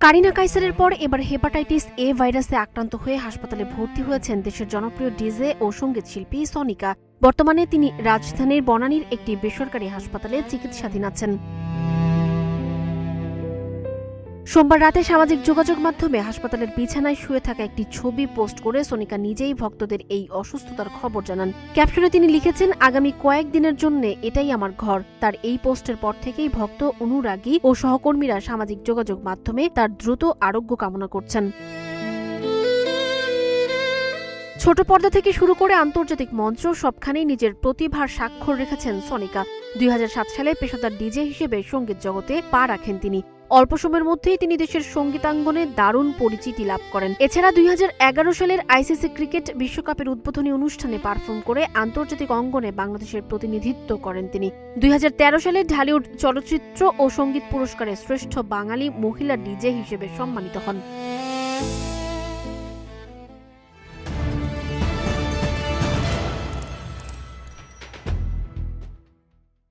কারিনা কাইসারের পর এবার hepatitis A ভাইরাসে আক্রান্ত হয়ে হাসপাতালে ভর্তি হয়েছেন দেশের জনপ্রিয় ডিজে ও সঙ্গীত শিল্পী সনিকা। বর্তমানে তিনি রাজধানীর বনানীর একটি বেসরকারি হাসপাতালে চিকিৎসাধীন আছেন। সোমবার রাতে সামাজিক যোগাযোগ মাধ্যমে হাসপাতালের বিছানায় শুয়ে থাকা একটি ছবি পোস্ট করে সনিকা নিজেই ভক্তদের এই অসুস্থতার খবর জানান। ক্যাপশনে তিনি লিখেছেন, আগামী কয়েকদিনের জন্য এটাই আমার ঘর। তার এই পোস্টের পর থেকেই ভক্ত, অনুরাগী ও সহকর্মীরা সামাজিক যোগাযোগ মাধ্যমে তার দ্রুত আরোগ্য কামনা করছেন। ছোট পর্দা থেকে শুরু করে আন্তর্জাতিক মঞ্চ সবখানেই নিজের প্রতিভার স্বাক্ষর রেখেছেন সনিকা। 2007 সালে পেশাদার ডিজে হিসেবে সঙ্গীত জগতে পা রাখেন তিনি। অল্প সময়ের মধ্যেই তিনি দেশের সঙ্গীতাঙ্গনে দারুণ পরিচিতি লাভ করেন। এছাড়া 2011 সালের আইসিসি ক্রিকেট বিশ্বকাপের উদ্বোধনী অনুষ্ঠানে পারফর্ম করে আন্তর্জাতিক অঙ্গনে বাংলাদেশের প্রতিনিধিত্ব করেন তিনি। 2013 সালে ঢালিউড চলচ্চিত্র ও সঙ্গীত পুরস্কারে শ্রেষ্ঠ বাঙালি মহিলা ডিজে হিসেবে সম্মানিত হন।